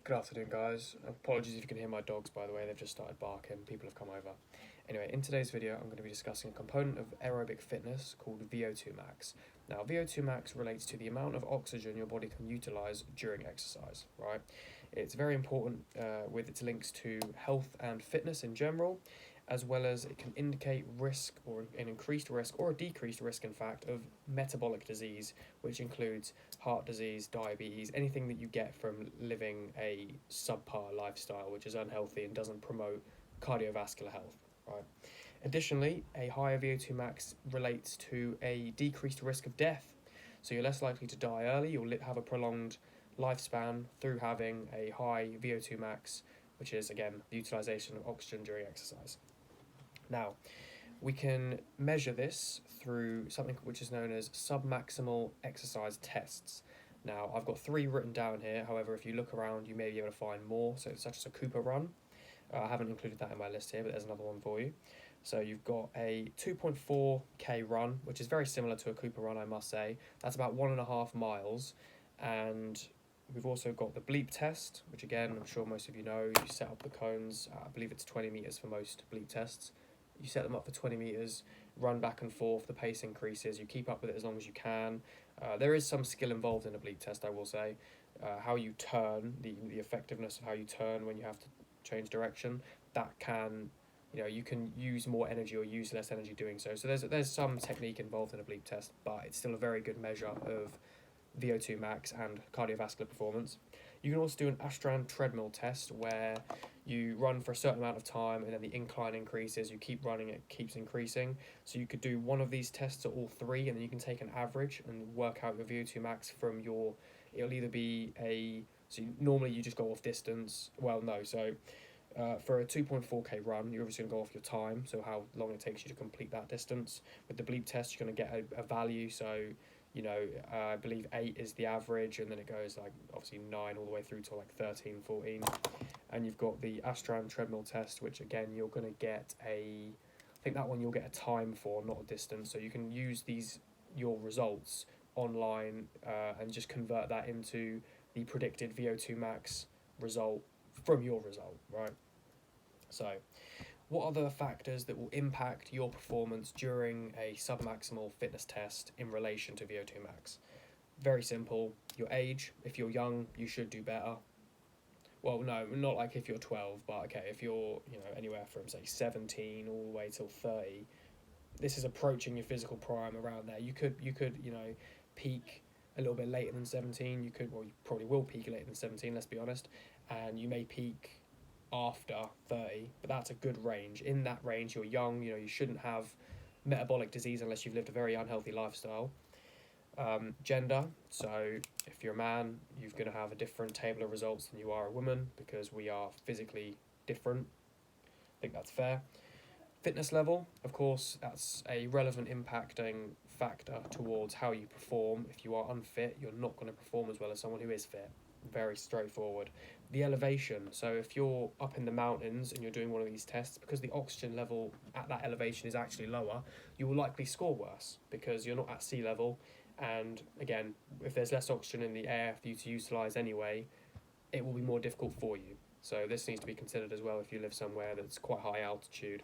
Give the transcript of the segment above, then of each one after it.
Good afternoon, guys. Apologies if you can hear my dogs, by the way, they've just started barking, people have come over. Anyway, in today's video, I'm going to be discussing a component of aerobic fitness called VO2 max. Now, VO2 max relates to the amount of oxygen your body can utilize during exercise, right? It's very important with its links to health and fitness in general, as well as it can indicate risk or an increased risk or a decreased risk, in fact, of metabolic disease, which includes heart disease, diabetes, anything that you get from living a subpar lifestyle, which is unhealthy and doesn't promote cardiovascular health, right? Additionally, a higher VO2 max relates to a decreased risk of death. So you're less likely to die early, you'll have a prolonged lifespan through having a high VO2 max, which is, again, the utilization of oxygen during exercise. Now, we can measure this through something which is known as submaximal exercise tests. Now, I've got 3 written down here. However, if you look around, you may be able to find more, so such as a Cooper run. I haven't included that in my list here, but there's another one for you. So you've got a 2.4k run, which is very similar to a Cooper run, I must say. That's about 1.5 miles. And we've also got the bleep test, which again, I'm sure most of you know. You set up the cones, I believe it's 20 meters for most bleep tests. You set them up for 20 meters, run back and forth, the pace increases, you keep up with it as long as you can. There is some skill involved in a bleep test, I will say. How you turn, the effectiveness of how you turn when you have to change direction, that can, you can use more energy or use less energy doing so. So there's some technique involved in a bleep test, but it's still a very good measure of VO2 max and cardiovascular performance. You can also do an Astran treadmill test where you run for a certain amount of time and then the incline increases, you keep running, it keeps increasing. So you could do one of these tests or all 3, and then you can take an average and work out your VO2 max from it'll either be normally you just go off distance, for a 2.4k run, you're obviously going to go off your time, so how long it takes you to complete that distance. With the bleep test, you're going to get a value, so I believe 8 is the average, and then it goes like obviously 9 all the way through to like 13, 14. And you've got the Astran treadmill test, which again, you're going to get I think that one you'll get a time for, not a distance. So you can use your results online and just convert that into the predicted VO2 max result from your result, right? So what are the factors that will impact your performance during a submaximal fitness test in relation to VO2 max? Very simple. Your age. If you're young, you should do better. Well, no, not like if you're 12, but okay, if you're, anywhere from say 17 all the way till 30, this is approaching your physical prime around there. You could, peak a little bit later than 17. You probably will peak later than 17, let's be honest, and you may peak after 30, but that's a good range. In that range, you're young, you shouldn't have metabolic disease unless you've lived a very unhealthy lifestyle. Gender, so if you're a man, you're going to have a different table of results than you are a woman because we are physically different. I think that's fair. Fitness level, of course, that's a relevant impacting factor towards how you perform. If you are unfit, you're not going to perform as well as someone who is fit. Very straightforward. The elevation, so if you're up in the mountains and you're doing one of these tests, because the oxygen level at that elevation is actually lower, you will likely score worse because you're not at sea level. And again, if there's less oxygen in the air for you to utilise anyway, it will be more difficult for you. So this needs to be considered as well if you live somewhere that's quite high altitude.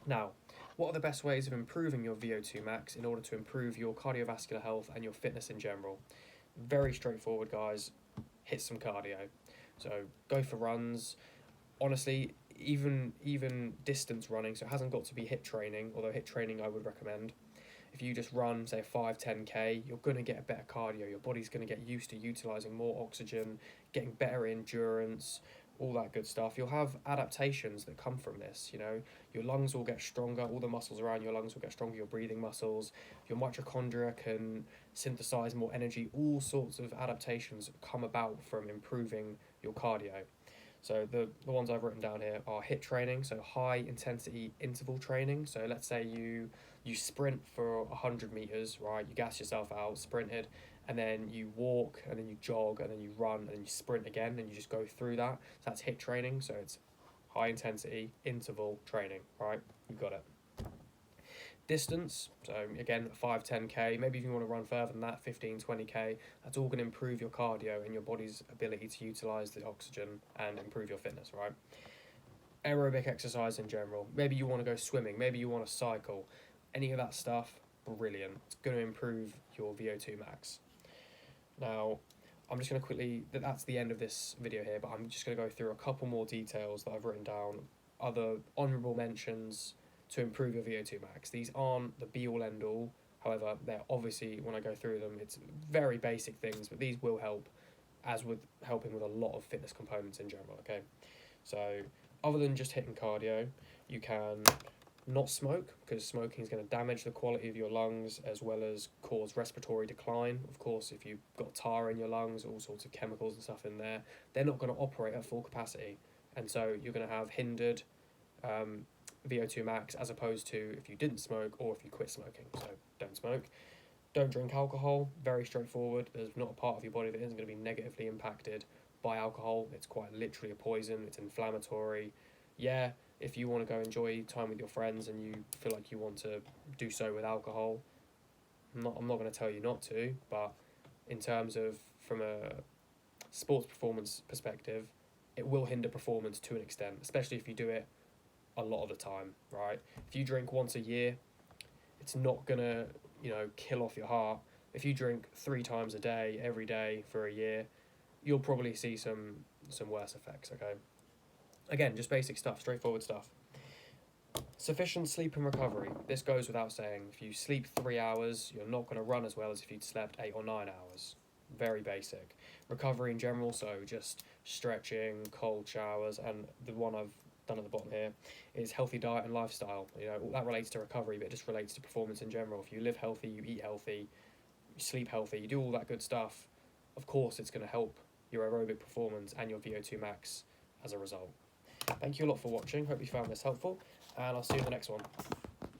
Now, what are the best ways of improving your VO2 max in order to improve your cardiovascular health and your fitness in general? Very straightforward, guys. Hit some cardio. So go for runs. Honestly, even distance running, so it hasn't got to be HIIT training, although HIIT training I would recommend. If you just run, say, 5-10k, you're going to get a better cardio. Your body's going to get used to utilising more oxygen, getting better endurance, all that good stuff. You'll have adaptations that come from this, Your lungs will get stronger, all the muscles around your lungs will get stronger, your breathing muscles. Your mitochondria can synthesize more energy. All sorts of adaptations come about from improving your cardio. So the ones I've written down here are HIIT training, so high intensity interval training. So let's say you sprint for 100 meters, right? You gas yourself out, sprinted, and then you walk, and then you jog, and then you run, and then you sprint again, and you just go through that. So that's HIIT training. So it's high intensity interval training, right? You got it. Distance, so again 5, 10k, maybe if you want to run further than that, 15, 20k, that's all going to improve your cardio and your body's ability to utilise the oxygen and improve your fitness, right? Aerobic exercise in general, maybe you want to go swimming, maybe you want to cycle, any of that stuff, brilliant. It's going to improve your VO2 max. Now, I'm just going to quickly, that's the end of this video here, but I'm just going to go through a couple more details that I've written down, other honourable mentions to improve your VO2 max. These aren't the be-all end-all, however, they're obviously, when I go through them, it's very basic things, but these will help, as with helping with a lot of fitness components in general, okay? So, other than just hitting cardio, you can not smoke, because smoking is going to damage the quality of your lungs as well as cause respiratory decline. Of course, if you've got tar in your lungs, all sorts of chemicals and stuff in there, they're not going to operate at full capacity, and so you're going to have hindered VO2 max, as opposed to if you didn't smoke or if you quit smoking. So don't smoke. Don't drink alcohol, very straightforward. There's not a part of your body that isn't going to be negatively impacted by alcohol. It's quite literally a poison, it's inflammatory. Yeah, if you want to go enjoy time with your friends and you feel like you want to do so with alcohol, I'm not going to tell you not to, but in terms of from a sports performance perspective, it will hinder performance to an extent, especially if you do it a lot of the time, right? If you drink once a year, it's not gonna, kill off your heart. If you drink 3 times a day, every day for a year, you'll probably see some worse effects, okay? Again, just basic stuff, straightforward stuff. Sufficient sleep and recovery. This goes without saying. If you sleep 3 hours, you're not going to run as well as if you'd slept 8 or 9 hours. Very basic. Recovery in general, so just stretching, cold showers, and the one I've done at the bottom here is healthy diet and lifestyle. That relates to recovery, but it just relates to performance in general. If you live healthy, you eat healthy, you sleep healthy, you do all that good stuff, of course it's going to help your aerobic performance and your VO2 max as a result. Thank you a lot for watching. Hope you found this helpful, and I'll see you in the next one.